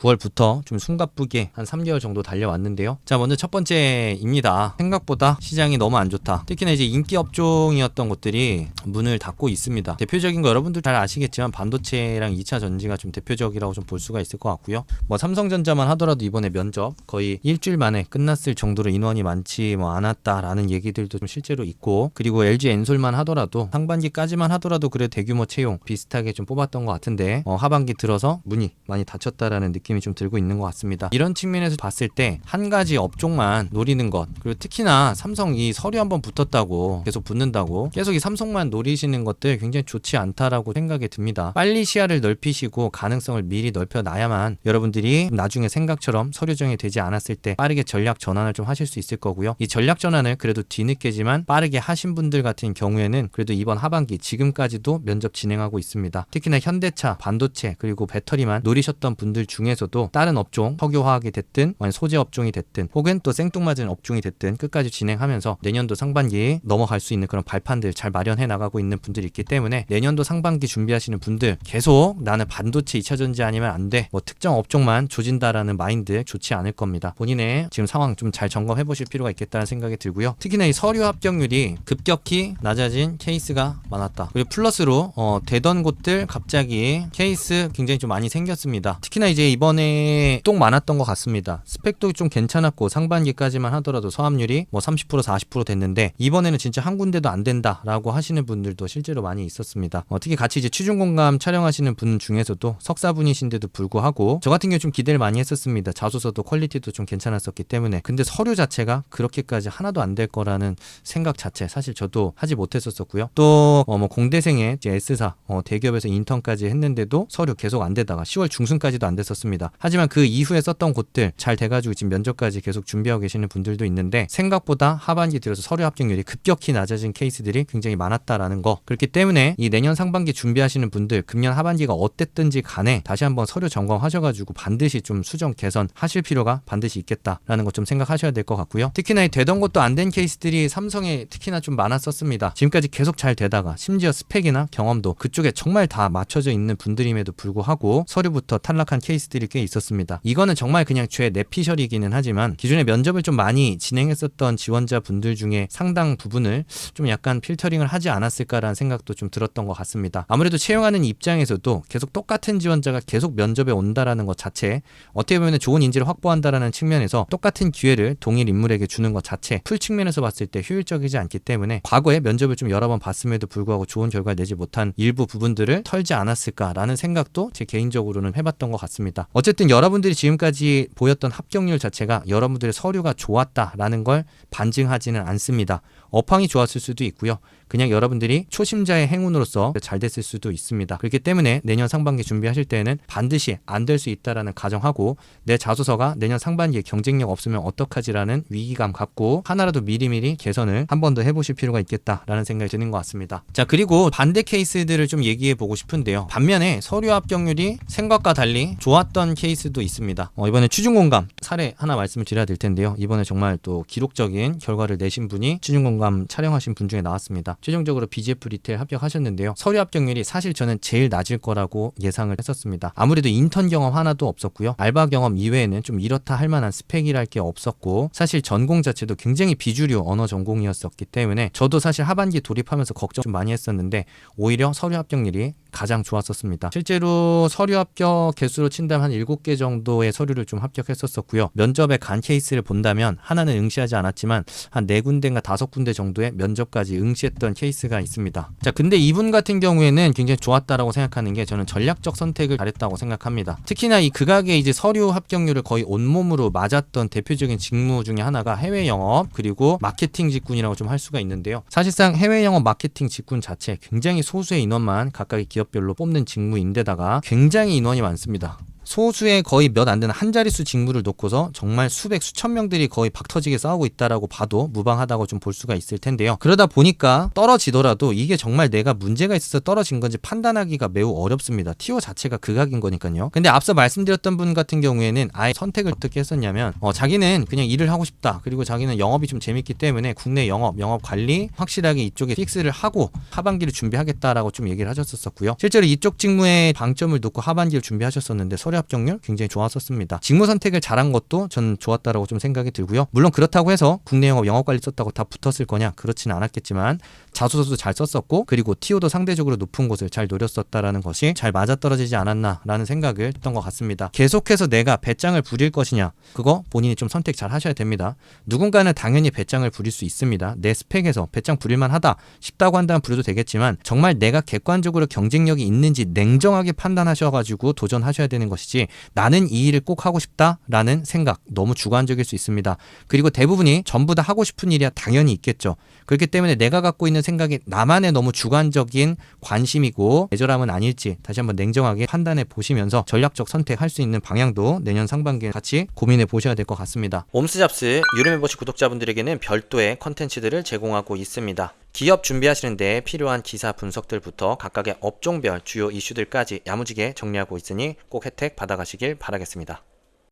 9월부터 좀 숨가쁘게 한 3개월 정도 달려왔는데요. 자, 먼저 첫 번째입니다. 생각보다 시장이 너무 안 좋다. 특히나 이제 인기 업종이었던 것들이 문을 닫고 있습니다. 대표적인 거 여러분들 잘 아시겠지만 반도체랑 2차 전지가 좀 대표적이라고 좀 볼 수가 있을 것 같고요. 뭐 삼성전자만 하더라도 이번에 면접 거의 일주일 만에 끝났을 정도로 인원이 많지 않았다라는 얘기들도 좀 실제로 있고, 그리고 LG 엔솔만 하더라도 상반기까지만 하더라도 그래 대규모 채용 비슷하게 좀 뽑았던 것 같은데 하반기 들어서 문이 많이 닫혔다라는 느낌이 좀 들고 있는 것 같습니다. 이런 측면에서 봤을 때 한 가지 업종만 노리는 것, 그리고 특히나 삼성 이 서류 한번 붙었다고 계속 붙는다고 계속 이 삼성만 노리시는 것들 굉장히 좋지 않다라고 생각이 듭니다. 빨리 시야를 넓히시고 가능성을 미리 넓혀놔야만 여러분들이 나중에 생각처럼 서류 정이 되지 않았을 때 빠르게 전략 전환을 좀 하실 수 있을 거고요. 이 전략 전환을 그래도 뒤늦게지만 빠르게 하신 분들 같은 경우에는 그래도 이번 하반기 지금까지도 면접 진행하고 있습니다. 특히나 현대차, 반도체 그리고 배터리만 노리셨던 분들 중에서도 다른 업종, 석유화학이 됐든 소재 업종이 됐든 혹은 또 생뚱맞은 업종이 됐든 끝까지 진행하면서 내년도 상반기에 넘어갈 수 있는 그런 발판들 잘 마련해 나가고 있는 분들이 있기 때문에 내년도 상반기 준비하시는 분들 계속 나는 반도체 2차전지 아니면 안 돼, 특정 업종만 조진다라는 마인드 좋지 않을 겁니다. 본인의 지금 상황 좀 잘 점검해 보실 필요가 있겠다는 생각이 들고요. 특히나 이 서류 합격률이 급격히 낮아진 케이스가 많았다. 그리고 플러스로 되던 곳들 갑자기 케이스 굉장히 좀 많이 생겼습니다. 특히나 이제 이번에 똥 많았던 것 같습니다. 스펙도 좀 괜찮았고 상반기까지만 하더라도 서합률이 30% 40% 됐는데 이번에는 진짜 한 군데도 안 된다라고 하시는 분들도 실제로 많이 있었습니다. 특히 같이 이제 취준공감 촬영하시는 분 중에서도 석사분이신데도 불구하고 저 같은 경우 좀 기대를 많이 했었습니다. 자소서도 퀄리티도 좀 괜찮았었기 때문에. 근데 서류 자체가 그렇게까지 하나도 안 될 거라는 생각 자체 사실 저도 하지 못했었고요. 또 공대생의 이제 S사 대기업에서 인턴까지 했는데도 서류 계속 안 되다가 10월 중순까지도 안 됐었습니다. 하지만 그 이후에 썼던 곳들 잘 돼가지고 지금 면접까지 계속 준비하고 계시는 분들도 있는데 생각보다 하반기 들어서 서류 합격률이 급격히 낮아진 케이스들이 굉장히 많았다라는 거. 그렇기 때문에 이 내년 상반기 준비하시는 분들 금년 하반기가 어땠든지 간에 다시 한번 서류 점검하셔가지고 반드시 좀 수정 개선 하실 필요가 반드시 있겠다라는 것 좀 생각하셔야 될 것 같고요. 특히나 이 되던 것도 안 된 케이스들이 삼성에 특히나 좀 많았었습니다. 지금까지 계속 잘 되다가 심지어 스펙이나 경험도 그쪽에 정말 다 맞춰져 있는 분들임에도 불구하고 서류부터 탈락한 케이스들이 꽤 있었습니다. 이거는 정말 그냥 죄 내피셜이기는 하지만 기존에 면접을 좀 많이 진행했었던 지원자분들 중에 상당 부분을 좀 약간 필터링을 하지 않았을까라는 생각도 좀 들었던 것 같습니다. 아무래도 채용하는 입장에서도 계속 똑같은 지원자가 계속 면접에 온다라는 것 자체, 어떻게 보면 좋은 인재를 확보한다라는 측면에서 똑같은 기회를 동일 인물에게 주는 것 자체 풀 측면에서 봤을 때 효율적이지 않기 때문에 과거에 면접을 좀 여러 번 봤음에도 불구하고 좋은 결과를 내지 못한 일부 부분들을 털지 않았을까라는 생각도 제 개인적으로는 해봤던 것 같습니다. 어쨌든 여러분들이 지금까지 보였던 합격률 자체가 여러분들의 서류가 좋았다라는 걸 반증하지는 않습니다. 업황이 좋았을 수도 있고요. 그냥 여러분들이 초심자의 행운으로서 잘 됐을 수도 있습니다. 그렇기 때문에 내년 상반기 준비하실 때는 반드시 안 될 수 있다라는 가정하고 내 자소서가 내년 상반기에 경쟁력 없으면 어떡하지라는 위기감 갖고 하나라도 미리미리 개선을 한 번 더 해보실 필요가 있겠다라는 생각이 드는 것 같습니다. 자, 그리고 반대 케이스들을 좀 얘기해 보고 싶은데요. 반면에 서류 합격률이 생각과 달리 좋았던 케이스도 있습니다. 이번에 취준공감 사례 하나 말씀을 드려야 될 텐데요. 이번에 정말 또 기록적인 결과를 내신 분이 취준공감 촬영하신 분 중에 나왔습니다. 최종적으로 BGF 리테일 합격하셨는데요. 서류 합격률이 사실 저는 제일 낮을 거라고 예상을 했었습니다. 아무래도 인턴 경험 하나도 없었고요. 알바 경험 이외에는 좀 이렇다 할 만한 스펙이랄 게 없었고 사실 전공 자체도 굉장히 비주류 언어 전공이었었기 때문에 저도 사실 하반기 돌입하면서 걱정 좀 많이 했었는데 오히려 서류 합격률이 가장 좋았었습니다. 실제로 서류 합격 개수로 친다면 한 7개 정도의 서류를 좀 합격했었고요. 면접에 간 케이스를 본다면 하나는 응시하지 않았지만 한 4군데인가 5군데 정도의 면접까지 응시했던 케이스가 있습니다. 자, 근데 이분 같은 경우에는 굉장히 좋았다라고 생각하는 게 저는 전략적 선택을 잘했다고 생각합니다. 특히나 이 극악의 이제 서류 합격률을 거의 온몸으로 맞았던 대표적인 직무 중에 하나가 해외 영업 그리고 마케팅 직군이라고 좀 할 수가 있는데요. 사실상 해외 영업 마케팅 직군 자체 굉장히 소수의 인원만 각각의 기업별로 뽑는 직무인데다가 굉장히 인원이 많습니다. 소수의 거의 몇 안 되는 한 자릿수 직무를 놓고서 정말 수백 수천 명들이 거의 박터지게 싸우고 있다라고 봐도 무방하다고 좀 볼 수가 있을 텐데요. 그러다 보니까 떨어지더라도 이게 정말 내가 문제가 있어서 떨어진 건지 판단하기가 매우 어렵습니다. 티오 자체가 극악인 거니까요. 근데 앞서 말씀드렸던 분 같은 경우에는 아예 선택을 어떻게 했었냐면 자기는 그냥 일을 하고 싶다. 그리고 자기는 영업이 좀 재밌기 때문에 국내 영업 관리 확실하게 이쪽에 픽스를 하고 하반기를 준비하겠다라고 좀 얘기를 하셨었고요. 실제로 이쪽 직무에 방점을 놓고 하반기를 준비하셨었는데 처리 합격률 굉장히 좋았었습니다. 직무 선택을 잘한 것도 저는 좋았다라고 좀 생각이 들고요. 물론 그렇다고 해서 국내 영업 영업관리 썼다고 다 붙었을 거냐? 그렇지는 않았겠지만 자소서도 잘 썼었고 그리고 TO도 상대적으로 높은 곳을 잘 노렸었다라는 것이 잘 맞아떨어지지 않았나라는 생각을 했던 것 같습니다. 계속해서 내가 배짱을 부릴 것이냐? 그거 본인이 좀 선택 잘 하셔야 됩니다. 누군가는 당연히 배짱을 부릴 수 있습니다. 내 스펙에서 배짱 부릴만 하다 싶다고 한다면 부려도 되겠지만 정말 내가 객관적으로 경쟁력이 있는지 냉정하게 판단하셔가지고 도전하셔야 되는 것이지 나는 이 일을 꼭 하고 싶다라는 생각 너무 주관적일 수 있습니다. 그리고 대부분이 전부 다 하고 싶은 일이야 당연히 있겠죠. 그렇기 때문에 내가 갖고 있는 생각이 나만의 너무 주관적인 관심이고 애절함은 아닐지 다시 한번 냉정하게 판단해 보시면서 전략적 선택할 수 있는 방향도 내년 상반기에 같이 고민해 보셔야 될 것 같습니다. 옴스잡스 유료 멤버십 구독자분들에게는 별도의 컨텐츠들을 제공하고 있습니다. 기업 준비하시는데 필요한 기사 분석들부터 각각의 업종별 주요 이슈들까지 야무지게 정리하고 있으니 꼭 혜택 받아가시길 바라겠습니다.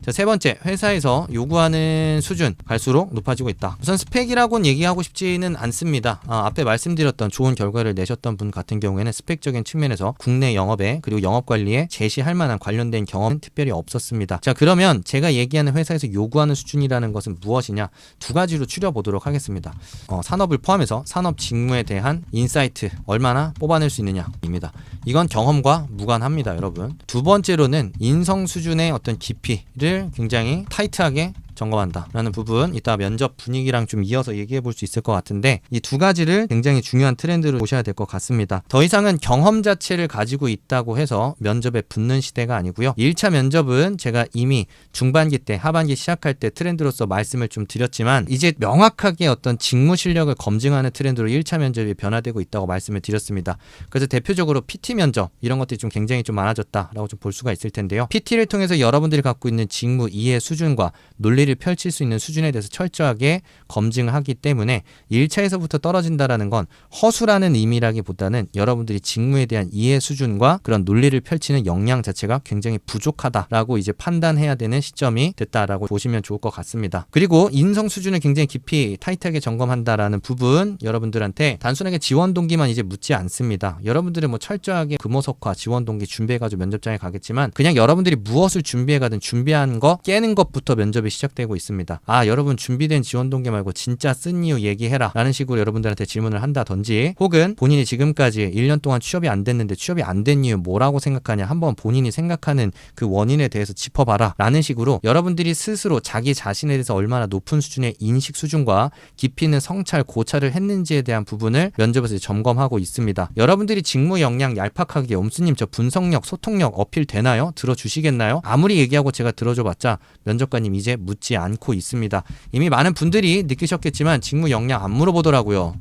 자, 세 번째, 회사에서 요구하는 수준 갈수록 높아지고 있다. 우선 스펙이라고는 얘기하고 싶지는 않습니다. 앞에 말씀드렸던 좋은 결과를 내셨던 분 같은 경우에는 스펙적인 측면에서 국내 영업에 그리고 영업관리에 제시할 만한 관련된 경험은 특별히 없었습니다. 자, 그러면 제가 얘기하는 회사에서 요구하는 수준이라는 것은 무엇이냐? 두 가지로 추려보도록 하겠습니다. 산업을 포함해서 산업 직무에 대한 인사이트 얼마나 뽑아낼 수 있느냐입니다. 이건 경험과 무관합니다, 여러분. 두 번째로는 인성 수준의 어떤 깊이를 굉장히 타이트하게 점검한다라는 부분 이따 면접 분위기랑 좀 이어서 얘기해 볼 수 있을 것 같은데 이 두 가지를 굉장히 중요한 트렌드로 보셔야 될 것 같습니다. 더 이상은 경험 자체를 가지고 있다고 해서 면접에 붙는 시대가 아니고요. 1차 면접은 제가 이미 중반기 때 하반기 시작할 때 트렌드로서 말씀을 좀 드렸지만 이제 명확하게 어떤 직무 실력을 검증하는 트렌드로 1차 면접이 변화되고 있다고 말씀을 드렸습니다. 그래서 대표적으로 PT 면접 이런 것들이 좀 굉장히 좀 많아졌다라고 좀 볼 수가 있을 텐데요. PT를 통해서 여러분들이 갖고 있는 직무 이해 수준과 논리를 펼칠 수 있는 수준에 대해서 철저하게 검증을 하기 때문에 1차에서부터 떨어진다라는 건 허수라는 의미라기보다는 여러분들이 직무에 대한 이해 수준과 그런 논리를 펼치는 역량 자체가 굉장히 부족하다라고 이제 판단해야 되는 시점이 됐다라고 보시면 좋을 것 같습니다. 그리고 인성 수준을 굉장히 깊이 타이트하게 점검한다라는 부분 여러분들한테 단순하게 지원 동기만 이제 묻지 않습니다. 여러분들은 뭐 철저하게 금호석화 지원 동기 준비해가지고 면접장에 가겠지만 그냥 여러분들이 무엇을 준비해가든 준비한 거 깨는 것부터 면접이 시작되고 있습니다. 여러분 준비된 지원 동기 말고 진짜 쓴 이유 얘기해라 라는 식으로 여러분들한테 질문을 한다든지 혹은 본인이 지금까지 1년 동안 취업이 안 됐는데 취업이 안 된 이유 뭐라고 생각하냐 한번 본인이 생각하는 그 원인에 대해서 짚어봐라 라는 식으로 여러분들이 스스로 자기 자신에 대해서 얼마나 높은 수준의 인식 수준과 깊이 있는 성찰 고찰을 했는지에 대한 부분을 면접에서 점검하고 있습니다. 여러분들이 직무 역량 얄팍하게 엄수님 저 분석력 소통력 어필 되나요? 들어주시겠나요? 아무리 얘기하고 제가 들어줘봤자 면접관님 이제 묻지 않고 있습니다. 이미 많은 분들이 느끼셨겠지만 직무 역량 안 물어보더라고요.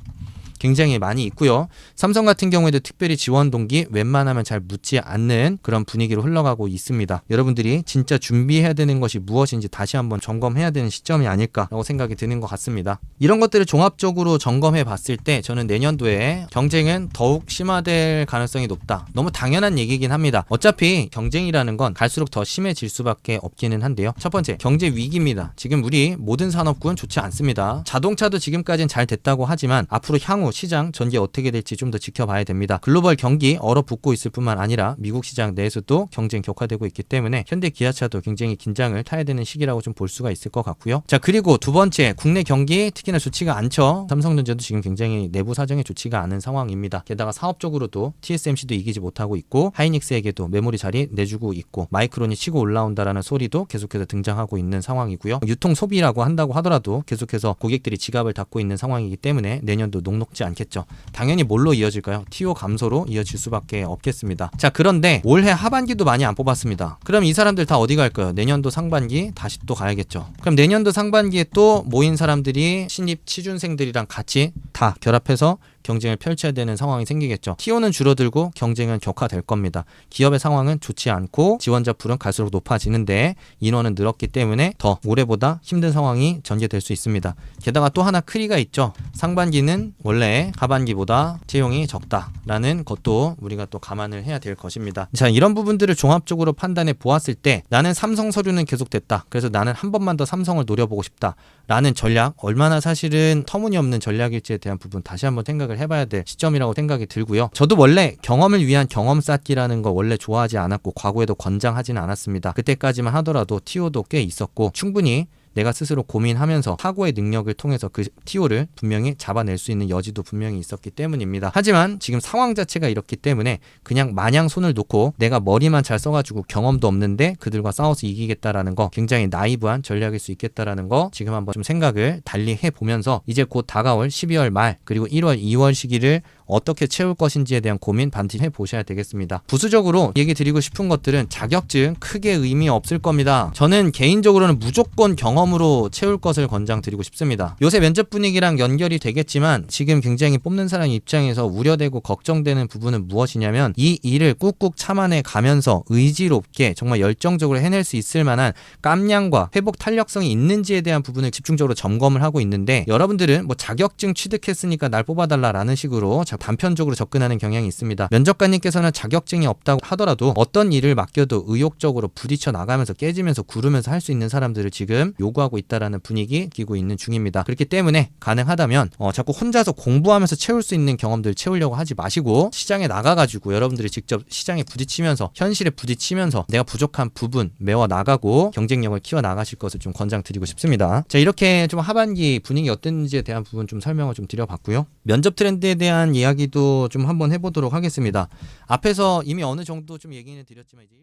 굉장히 많이 있고요. 삼성 같은 경우에도 특별히 지원 동기 웬만하면 잘 묻지 않는 그런 분위기로 흘러가고 있습니다. 여러분들이 진짜 준비해야 되는 것이 무엇인지 다시 한번 점검해야 되는 시점이 아닐까라고 생각이 드는 것 같습니다. 이런 것들을 종합적으로 점검해 봤을 때 저는 내년도에 경쟁은 더욱 심화될 가능성이 높다. 너무 당연한 얘기긴 합니다. 어차피 경쟁이라는 건 갈수록 더 심해질 수밖에 없기는 한데요. 첫 번째, 경제 위기입니다. 지금 우리 모든 산업군 좋지 않습니다. 자동차도 지금까지는 잘 됐다고 하지만 앞으로 향후 시장 전개 어떻게 될지 좀 더 지켜봐야 됩니다. 글로벌 경기 얼어붙고 있을 뿐만 아니라 미국 시장 내에서도 경쟁 격화되고 있기 때문에 현대 기아차도 굉장히 긴장을 타야 되는 시기라고 좀 볼 수가 있을 것 같고요. 자, 그리고 두 번째, 국내 경기 특히나 좋지가 않죠. 삼성전자도 지금 굉장히 내부 사정이 좋지가 않은 상황입니다. 게다가 사업적으로도 TSMC도 이기지 못하고 있고 하이닉스에게도 메모리 자리 내주고 있고 마이크론이 치고 올라온다라는 소리도 계속해서 등장하고 있는 상황이고요. 유통 소비라고 한다고 하더라도 계속해서 고객들이 지갑을 닫고 있는 상황이기 때문에 내년도 녹록지 않겠죠. 당연히 뭘로 이어질까요? TO 감소로 이어질 수밖에 없겠습니다. 자, 그런데 올해 하반기도 많이 안 뽑았습니다. 그럼 이 사람들 다 어디 갈까요? 내년도 상반기 다시 또 가야겠죠. 그럼 내년도 상반기에 또 모인 사람들이 신입 취준생들이랑 같이 다 결합해서 경쟁을 펼쳐야 되는 상황이 생기겠죠. TO는 줄어들고 경쟁은 격화될 겁니다. 기업의 상황은 좋지 않고 지원자 풀은 갈수록 높아지는데 인원은 늘었기 때문에 더 올해보다 힘든 상황이 전개될 수 있습니다. 게다가 또 하나 크리가 있죠. 상반기는 원래 하반기보다 채용이 적다라는 것도 우리가 또 감안을 해야 될 것입니다. 자, 이런 부분들을 종합적으로 판단해 보았을 때 나는 삼성 서류는 계속됐다. 그래서 나는 한 번만 더 삼성을 노려보고 싶다. 라는 전략, 얼마나 사실은 터무니없는 전략일지에 대한 부분 다시 한번 생각을 해봐야 될 시점이라고 생각이 들고요. 저도 원래 경험을 위한 경험 쌓기라는 거 원래 좋아하지 않았고 과거에도 권장하지는 않았습니다. 그때까지만 하더라도 TO도 꽤 있었고 충분히 내가 스스로 고민하면서 사고의 능력을 통해서 그 TO를 분명히 잡아낼 수 있는 여지도 분명히 있었기 때문입니다. 하지만 지금 상황 자체가 이렇기 때문에 그냥 마냥 손을 놓고 내가 머리만 잘 써가지고 경험도 없는데 그들과 싸워서 이기겠다라는 거 굉장히 나이브한 전략일 수 있겠다라는 거 지금 한번 좀 생각을 달리 해보면서 이제 곧 다가올 12월 말 그리고 1월 2월 시기를 어떻게 채울 것인지에 대한 고민 반드시 해보셔야 되겠습니다. 부수적으로 얘기 드리고 싶은 것들은 자격증 크게 의미 없을 겁니다. 저는 개인적으로는 무조건 경험으로 채울 것을 권장드리고 싶습니다. 요새 면접 분위기랑 연결이 되겠지만 지금 굉장히 뽑는 사람 입장에서 우려되고 걱정되는 부분은 무엇이냐면 이 일을 꾹꾹 참아내 가면서 의지롭게 정말 열정적으로 해낼 수 있을 만한 깜냥과 회복 탄력성이 있는지에 대한 부분을 집중적으로 점검을 하고 있는데 여러분들은 뭐 자격증 취득했으니까 날 뽑아달라라는 식으로 단편적으로 접근하는 경향이 있습니다. 면접관님께서는 자격증이 없다고 하더라도 어떤 일을 맡겨도 의욕적으로 부딪혀 나가면서 깨지면서 구르면서 할 수 있는 사람들을 지금 요구하고 있다라는 분위기 끼고 있는 중입니다. 그렇기 때문에 가능하다면 자꾸 혼자서 공부하면서 채울 수 있는 경험들 채우려고 하지 마시고 시장에 나가가지고 여러분들이 직접 시장에 부딪히면서 현실에 부딪히면서 내가 부족한 부분 메워 나가고 경쟁력을 키워 나가실 것을 좀 권장드리고 싶습니다. 자, 이렇게 좀 하반기 분위기 어땠는지에 대한 부분 좀 설명을 좀 드려봤고요. 면접 트렌드에 대한 이야기도 좀 한번 해보도록 하겠습니다. 앞에서 이미 어느 정도 좀 얘기는 드렸지만 이제